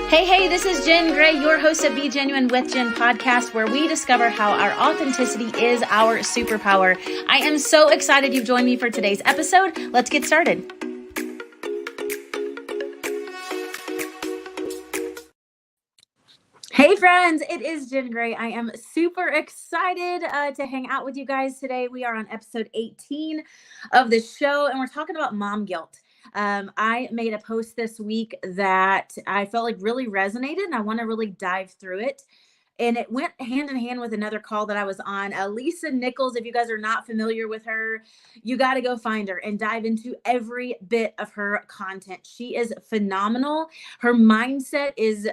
Hey, this is Jen Gray, your host of Be Genuine with Jen podcast, where we discover how our authenticity is our superpower. I am so excited you've joined me for today's episode. Let's get started. Hey friends, it is Jen Gray. I am super excited to hang out with you guys today. We are on episode 18 of the show, and we're talking about mom guilt. I made a post this week that I felt like really resonated, and I want to really dive through it. And it went hand in hand with another call that I was on. Lisa Nichols, if you guys are not familiar with her, you got to go find her and dive into every bit of her content. She is phenomenal. Her mindset is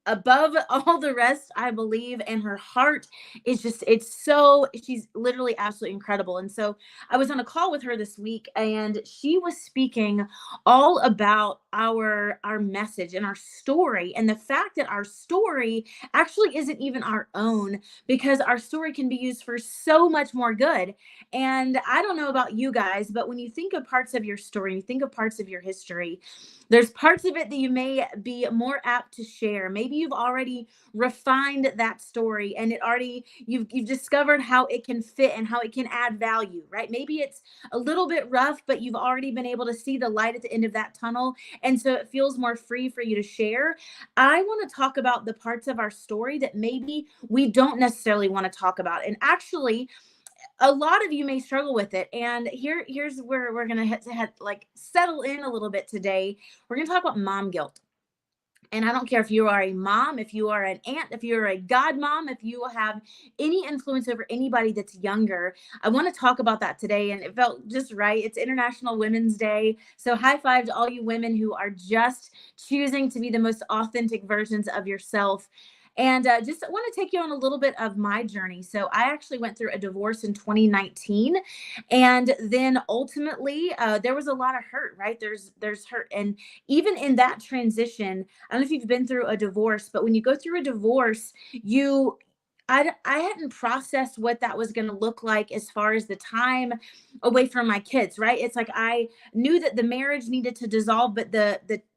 above all the rest, I believe, and her heart is just, she's literally absolutely incredible. And so I was on a call with her this week, and she was speaking all about our message and our story, and the fact that our story actually isn't even our own, because our story can be used for so much more good. And I don't know about you guys, but when you think of parts of your story, you think of parts of your history, there's parts of it that you may be more apt to share. Maybe you've already refined that story, and you've discovered how it can fit and how it can add value, right? Maybe it's a little bit rough, but you've already been able to see the light at the end of that tunnel, and so it feels more free for you to share. I want to talk about the parts of our story that maybe we don't necessarily want to talk about. And actually, a lot of you may struggle with it. And here's where we're going to like settle in a little bit today. We're going to talk about mom guilt. And I don't care if you are a mom, if you are an aunt, if you're a godmom, if you have any influence over anybody that's younger. I want to talk about that today. And it felt just right. It's International Women's Day. So high five to all you women who are just choosing to be the most authentic versions of yourself. And just want to take you on a little bit of my journey. So I actually went through a divorce in 2019. And then ultimately, there was a lot of hurt, right? There's hurt. And even in that transition, I don't know if you've been through a divorce, but when you go through a divorce, I hadn't processed what that was going to look like as far as the time away from my kids, right? It's like I knew that the marriage needed to dissolve, but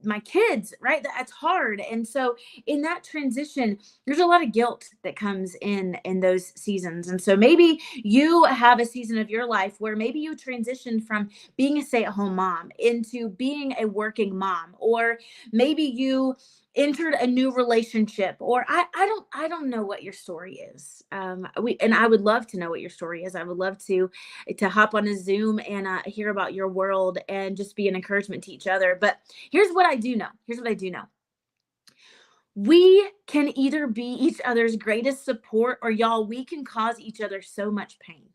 my kids, right? That's hard. And so in that transition, there's a lot of guilt that comes in those seasons. And so maybe you have a season of your life where maybe you transitioned from being a stay-at-home mom into being a working mom, or maybe you entered a new relationship, or I don't know what your story is. And I would love to know what your story is. I would love to hop on a Zoom and hear about your world and just be an encouragement to each other. But here's what I do know. We can either be each other's greatest support, or y'all, we can cause each other so much pain.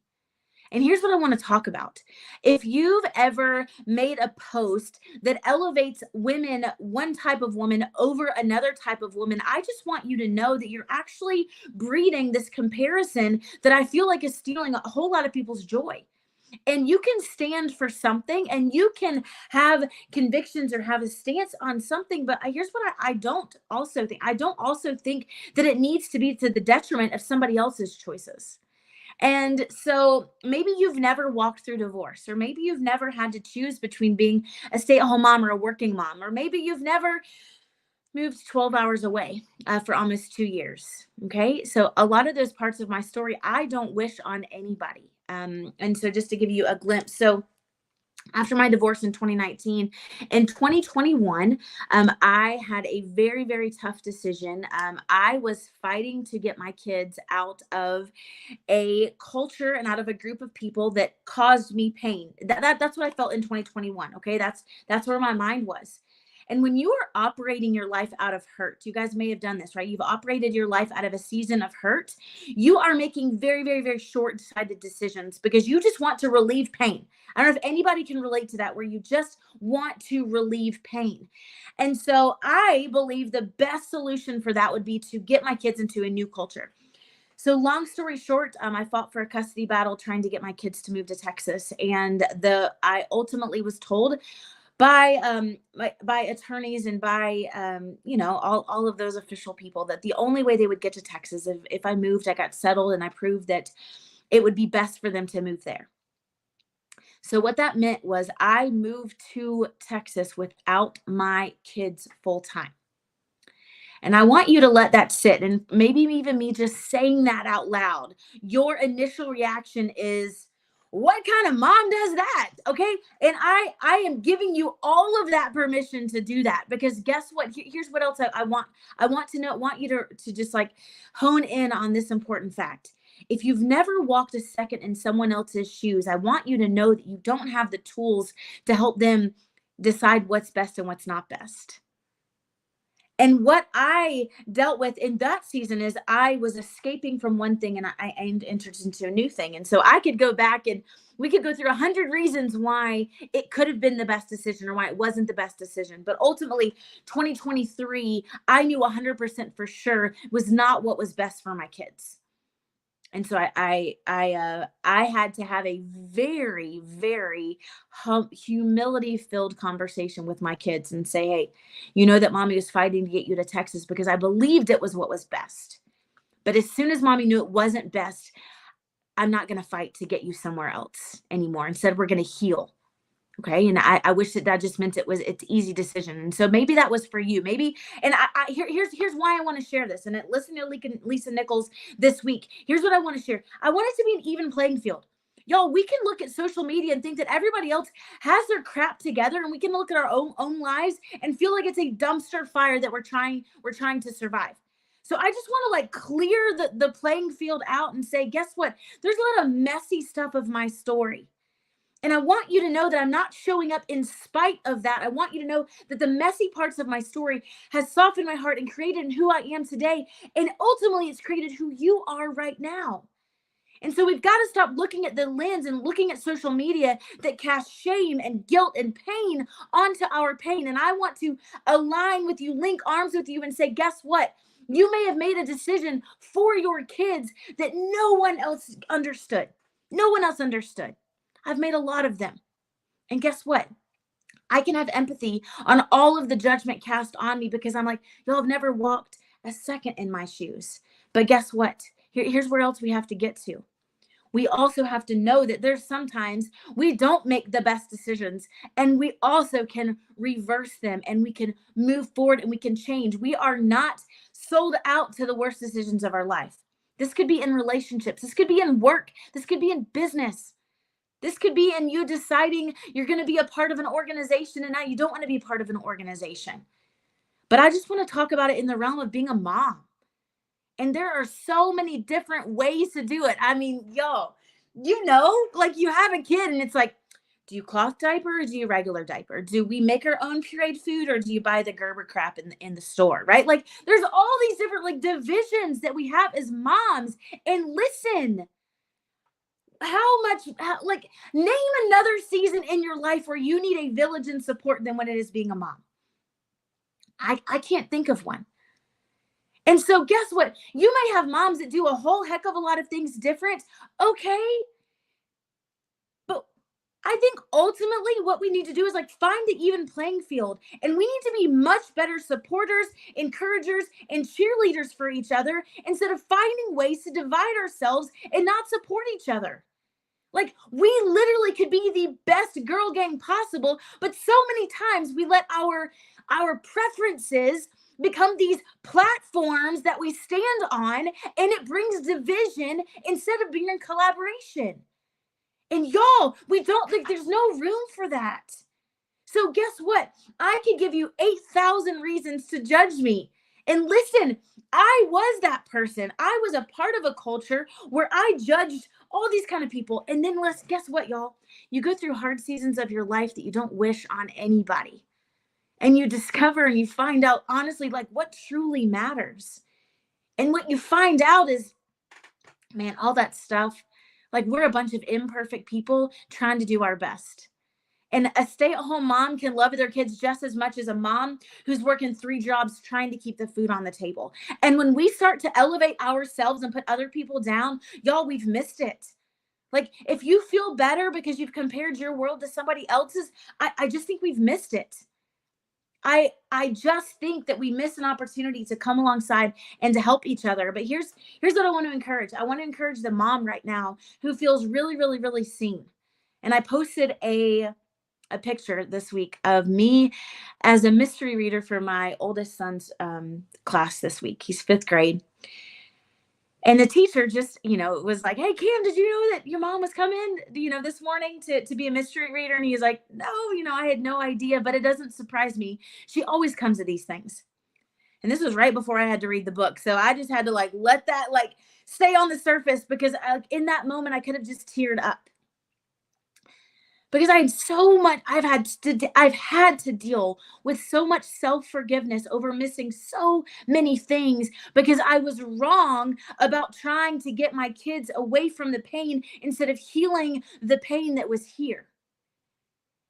And here's what I want to talk about. If you've ever made a post that elevates women, one type of woman over another type of woman, I just want you to know that you're actually breeding this comparison that I feel like is stealing a whole lot of people's joy. And you can stand for something, and you can have convictions or have a stance on something. But here's what I don't also think. I don't also think that it needs to be to the detriment of somebody else's choices. And so maybe you've never walked through divorce, or maybe you've never had to choose between being a stay-at-home mom or a working mom, or maybe you've never moved 12 hours away for almost 2 years. Okay. So a lot of those parts of my story, I don't wish on anybody. And so just to give you a glimpse. So after my divorce in 2019, in 2021, I had a very, very tough decision. I was fighting to get my kids out of a culture and out of a group of people that caused me pain. That's what I felt in 2021. Okay. That's where my mind was. And when you are operating your life out of hurt, you guys may have done this, right? You've operated your life out of a season of hurt. You are making very, very, very short-sighted decisions because you just want to relieve pain. I don't know if anybody can relate to that, where you just want to relieve pain. And so I believe the best solution for that would be to get my kids into a new culture. So long story short, I fought for a custody battle trying to get my kids to move to Texas. And I ultimately was told by attorneys and by all of those official people that the only way they would get to Texas if I moved, I got settled, and I proved that it would be best for them to move there. So what that meant was I moved to Texas without my kids full time. And I want you to let that sit. And maybe even me just saying that out loud, your initial reaction is, what kind of mom does that? Okay. And I am giving you all of that permission to do that, because guess what? Here's what else I want to know. I want you to just like hone in on this important fact. If you've never walked a second in someone else's shoes, I want you to know that you don't have the tools to help them decide what's best and what's not best. And what I dealt with in that season is I was escaping from one thing, and I entered into a new thing. And so I could go back and we could go through 100 reasons why it could have been the best decision or why it wasn't the best decision. But ultimately, 2023, I knew 100% for sure was not what was best for my kids. And so I had to have a very, very humility filled conversation with my kids and say, hey, you know that mommy was fighting to get you to Texas because I believed it was what was best. But as soon as mommy knew it wasn't best, I'm not going to fight to get you somewhere else anymore. Instead, we're going to heal. Okay. And I wish that just meant it's easy decision. And so maybe that was for you. Maybe, and here's why I want to share this. And listen to Lisa Nichols this week. Here's what I want to share. I want it to be an even playing field. Y'all, we can look at social media and think that everybody else has their crap together, and we can look at our own lives and feel like it's a dumpster fire that we're trying to survive. So I just want to like clear the playing field out and say, guess what? There's a lot of messy stuff of my story. And I want you to know that I'm not showing up in spite of that. I want you to know that the messy parts of my story has softened my heart and created who I am today. And ultimately, it's created who you are right now. And so we've got to stop looking at the lens and looking at social media that casts shame and guilt and pain onto our pain. And I want to align with you, link arms with you, and say, guess what? You may have made a decision for your kids that no one else understood. No one else understood. I've made a lot of them. And guess what? I can have empathy on all of the judgment cast on me because I'm like, y'all have never walked a second in my shoes. But guess what? Here's where else we have to get to. We also have to know that there's sometimes we don't make the best decisions, and we also can reverse them, and we can move forward, and we can change. We are not sold out to the worst decisions of our life. This could be in relationships. This could be in work. This could be in business. This could be in you deciding you're going to be a part of an organization and now you don't want to be part of an organization. But I just want to talk about it in the realm of being a mom. And there are so many different ways to do it. I mean, like you have a kid and it's like, do you cloth diaper or do you regular diaper? Do we make our own pureed food or do you buy the Gerber crap in the store, right? Like there's all these different like divisions that we have as moms. And listen, name another season in your life where you need a village and support than when it is being a mom. I can't think of one. And so guess what? You may have moms that do a whole heck of a lot of things different. Okay. But I think ultimately what we need to do is like find the even playing field. And we need to be much better supporters, encouragers, and cheerleaders for each other instead of finding ways to divide ourselves and not support each other. Like we literally could be the best girl gang possible, but so many times we let our preferences become these platforms that we stand on, and it brings division instead of being in collaboration. And y'all, we don't think there's no room for that. So guess what? I could give you 8,000 reasons to judge me. And listen, I was that person. I was a part of a culture where I judged all these kind of people. And then guess what, y'all? You go through hard seasons of your life that you don't wish on anybody. And you discover and you find out, honestly, like what truly matters. And what you find out is, man, all that stuff, like we're a bunch of imperfect people trying to do our best. And a stay-at-home mom can love their kids just as much as a mom who's working 3 jobs trying to keep the food on the table. And when we start to elevate ourselves and put other people down, y'all, we've missed it. Like if you feel better because you've compared your world to somebody else's, I just think we've missed it. I just think that we miss an opportunity to come alongside and to help each other. But here's what I want to encourage. I want to encourage the mom right now who feels really, really, really seen And I posted a picture this week of me as a mystery reader for my oldest son's class this week. He's 5th grade. And the teacher just, was like, "Hey, Cam, did you know that your mom was coming, this morning to be a mystery reader?" And he's like, "No, I had no idea, but it doesn't surprise me. She always comes to these things." And this was right before I had to read the book. So I just had to let that stay on the surface, because in that moment I could have just teared up. Because I've had to deal with so much self-forgiveness over missing so many things, because I was wrong about trying to get my kids away from the pain instead of healing the pain that was here.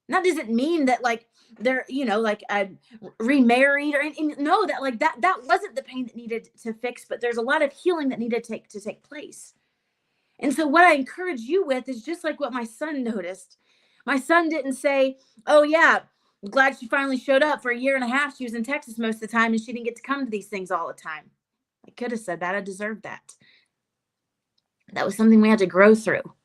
And that doesn't mean that they're, I remarried or anything. No, that wasn't the pain that needed to fix, but there's a lot of healing that needed to take place. And so what I encourage you with is just like what my son noticed. My son didn't say, "Oh yeah, I'm glad she finally showed up. For a year and a half, she was in Texas most of the time and she didn't get to come to these things all the time." I could have said that. I deserved that. That was something we had to grow through.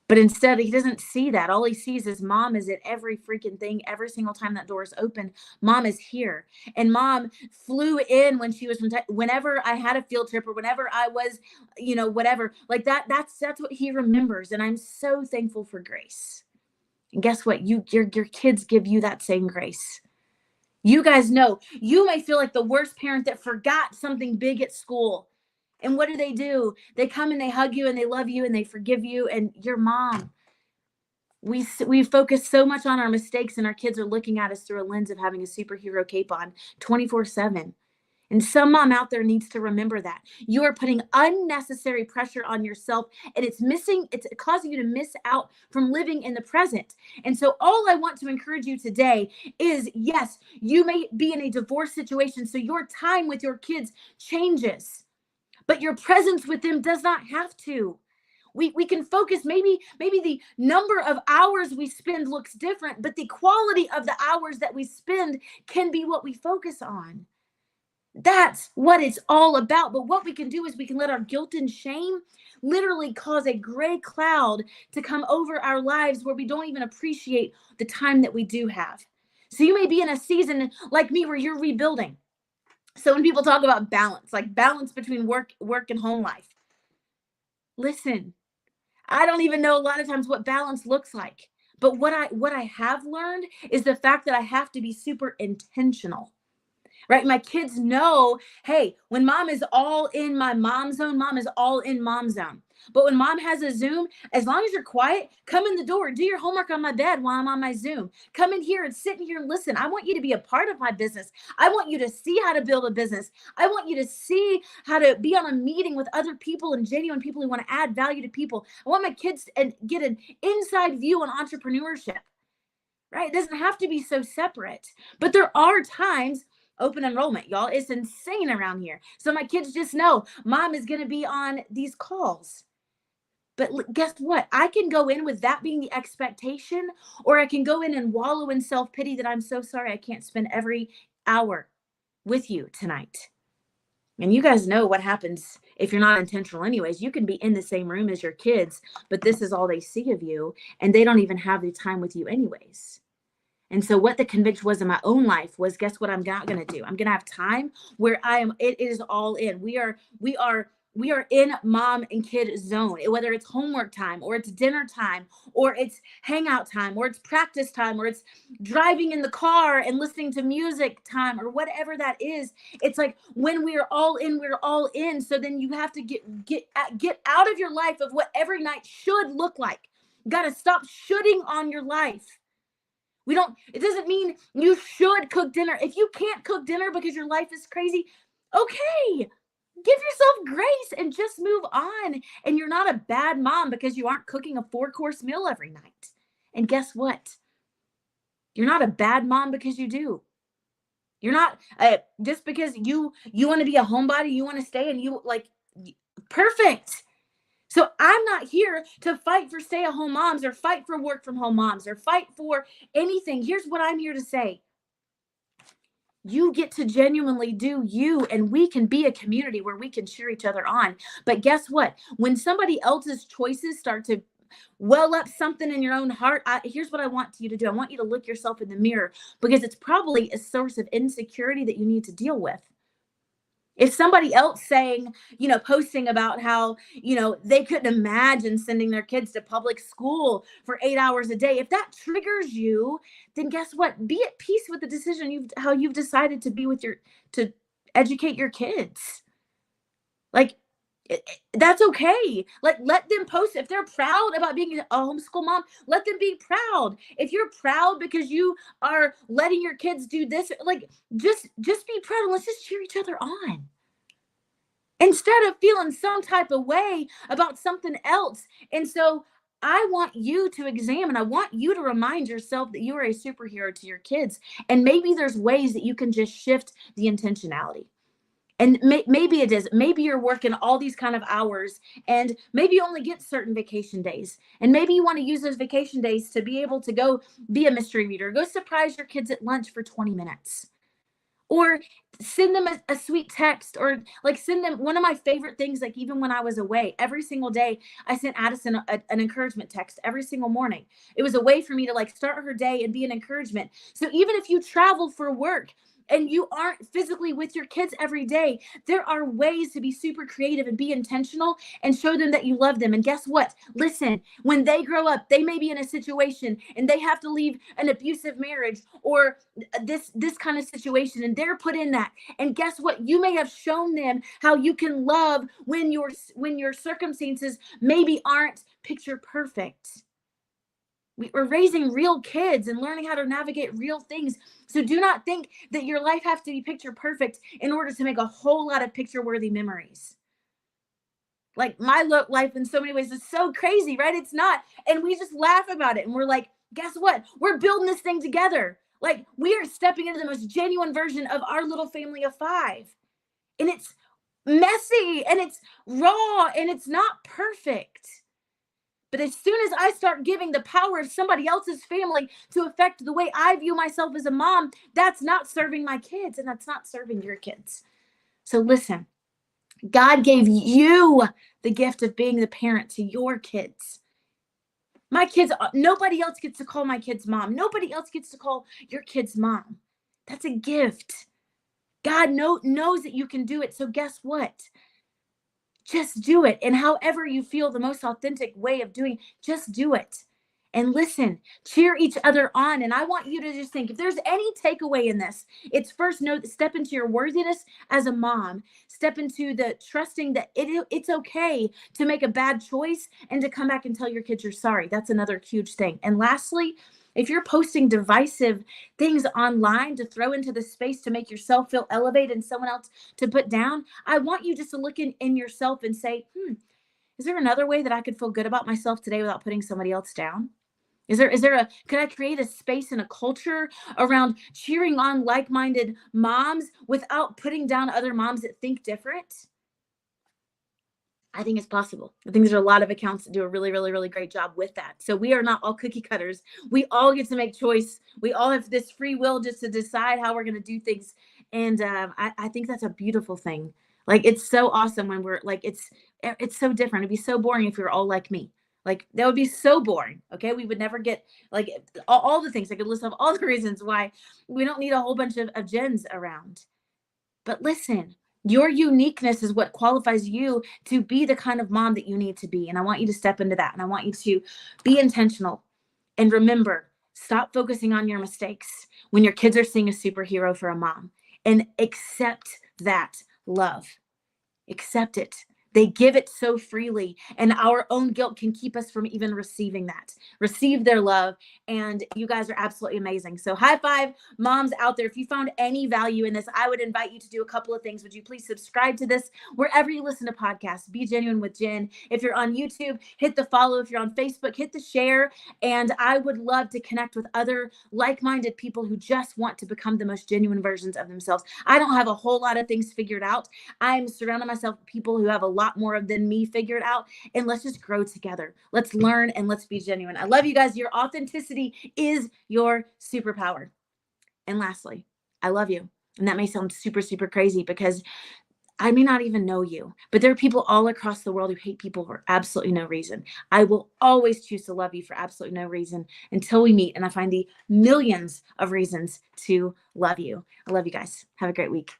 But instead, he doesn't see that. All he sees is mom is at every freaking thing. Every single time that door is open, mom is here. And mom flew in when she was whenever I had a field trip, or whenever I was, whatever, like that. That's what he remembers. And I'm so thankful for grace. And guess what? Your kids give you that same grace. You guys know, you may feel like the worst parent that forgot something big at school. And what do? They come and they hug you and they love you and they forgive you. And your mom, we focus so much on our mistakes, and our kids are looking at us through a lens of having a superhero cape on 24/7. And some mom out there needs to remember that. You are putting unnecessary pressure on yourself, and it's causing you to miss out from living in the present. And so all I want to encourage you today is, yes, you may be in a divorce situation, so your time with your kids changes, but your presence with them does not have to. We can focus, maybe the number of hours we spend looks different, but the quality of the hours that we spend can be what we focus on. That's what it's all about. But what we can do is we can let our guilt and shame literally cause a gray cloud to come over our lives, where we don't even appreciate the time that we do have. So you may be in a season like me where you're rebuilding. So when people talk about balance, like balance between work and home life, listen, I don't even know a lot of times what balance looks like. But what I have learned is the fact that I have to be super intentional. Right? My kids know, hey, when mom is all in my mom zone, mom is all in mom zone. But when mom has a Zoom, as long as you're quiet, come in the door, do your homework on my bed while I'm on my Zoom. Come in here and sit in here and listen. I want you to be a part of my business. I want you to see how to build a business. I want you to see how to be on a meeting with other people and genuine people who want to add value to people. I want my kids to get an inside view on entrepreneurship, right? It doesn't have to be so separate, but there are times. Open enrollment, y'all. It's insane around here. So my kids just know mom is going to be on these calls. But guess what? I can go in with that being the expectation, or I can go in and wallow in self-pity that I'm so sorry I can't spend every hour with you tonight. And you guys know what happens if you're not intentional anyways. You can be in the same room as your kids, but this is all they see of you, and they don't even have the time with you anyways. And so what the conviction was in my own life was, guess what I'm not going to do? I'm going to have time where it is all in. We are in mom and kid zone, whether it's homework time or it's dinner time or it's hangout time or it's practice time or it's driving in the car and listening to music time or whatever that is. It's like when we're all in, we're all in. So then you have to get out of your life of what every night should look like. You got to stop shoulding on your life. It doesn't mean you should cook dinner. If you can't cook dinner because your life is crazy, okay, give yourself grace and just move on. And you're not a bad mom because you aren't cooking a 4-course meal every night. And guess what? You're not a bad mom because you do. You're not just because you want to be a homebody, you want to stay and perfect. So I'm not here to fight for stay-at-home moms or fight for work-from-home moms or fight for anything. Here's what I'm here to say. You get to genuinely do you, and we can be a community where we can cheer each other on. But guess what? When somebody else's choices start to well up something in your own heart, here's what I want you to do. I want you to look yourself in the mirror, because it's probably a source of insecurity that you need to deal with. If somebody else saying, posting about how, they couldn't imagine sending their kids to public school for 8 hours a day, if that triggers you, then guess what? Be at peace with the decision how you've decided to be to educate your kids. Like, that's okay. Like, let them post. If they're proud about being a homeschool mom, let them be proud. If you're proud because you are letting your kids do this, like, just be proud, and let's just cheer each other on, instead of feeling some type of way about something else. And so I want you to examine, I want you to remind yourself that you are a superhero to your kids. And maybe there's ways that you can just shift the intentionality. And maybe it is. Maybe you're working all these kind of hours, and maybe you only get certain vacation days. And maybe you want to use those vacation days to be able to go be a mystery reader, go surprise your kids at lunch for 20 minutes. Or send them a sweet text, or like send them one of my favorite things. Like, even when I was away, every single day I sent Addison an encouragement text every single morning. It was a way for me to like start her day and be an encouragement. So even if you travel for work and you aren't physically with your kids every day, there are ways to be super creative and be intentional and show them that you love them. And guess what? Listen, when they grow up, they may be in a situation and they have to leave an abusive marriage or this kind of situation, and they're put in that. And guess what? You may have shown them how you can love when your circumstances maybe aren't picture perfect. We're raising real kids and learning how to navigate real things. So do not think that your life has to be picture perfect in order to make a whole lot of picture worthy memories. Like, my life in so many ways is so crazy, right? It's not. And we just laugh about it. And we're like, guess what? We're building this thing together. Like, we are stepping into the most genuine version of our little family of 5. And it's messy and it's raw and it's not perfect. But as soon as I start giving the power of somebody else's family to affect the way I view myself as a mom, that's not serving my kids, and that's not serving your kids. So listen, God gave you the gift of being the parent to your kids. My kids, nobody else gets to call my kids mom. Nobody else gets to call your kids mom. That's a gift. God knows that you can do it. So guess what? Just do it. And however you feel the most authentic way of doing, just do it. And listen, cheer each other on. And I want you to just think, if there's any takeaway in this, it's first, step into your worthiness as a mom. Step into the trusting that it's okay to make a bad choice and to come back and tell your kids you're sorry. That's another huge thing. And lastly, if you're posting divisive things online to throw into the space to make yourself feel elevated and someone else to put down, I want you just to look in yourself and say, is there another way that I could feel good about myself today without putting somebody else down? Could I create a space and a culture around cheering on like-minded moms without putting down other moms that think different? I think it's possible. I think there's a lot of accounts that do a really, really, really great job with that. So we are not all cookie cutters. We all get to make choice. We all have this free will just to decide how we're going to do things. And I think that's a beautiful thing. Like, it's so awesome when we're like, it's so different. It'd be so boring if we were all like me. Like, that would be so boring. Okay. We would never get like all the things. I could list off all the reasons why we don't need a whole bunch of gens around. But listen, your uniqueness is what qualifies you to be the kind of mom that you need to be. And I want you to step into that. And I want you to be intentional. And remember, stop focusing on your mistakes when your kids are seeing a superhero for a mom, and accept that love. Accept it. They give it so freely, and our own guilt can keep us from even receiving that. Receive their love, and you guys are absolutely amazing. So high five, moms out there. If you found any value in this, I would invite you to do a couple of things. Would you please subscribe to this wherever you listen to podcasts? Be Genuine with Jen. If you're on YouTube, hit the follow. If you're on Facebook, hit the share. And I would love to connect with other like-minded people who just want to become the most genuine versions of themselves. I don't have a whole lot of things figured out. I'm surrounding myself with people who have a lot more than me figured out, and let's just grow together. Let's learn and let's be genuine. I love you guys. Your authenticity is your superpower. And lastly, I love you. And that may sound super, super crazy because I may not even know you, but there are people all across the world who hate people for absolutely no reason. I will always choose to love you for absolutely no reason until we meet and I find the millions of reasons to love you. I love you guys. Have a great week.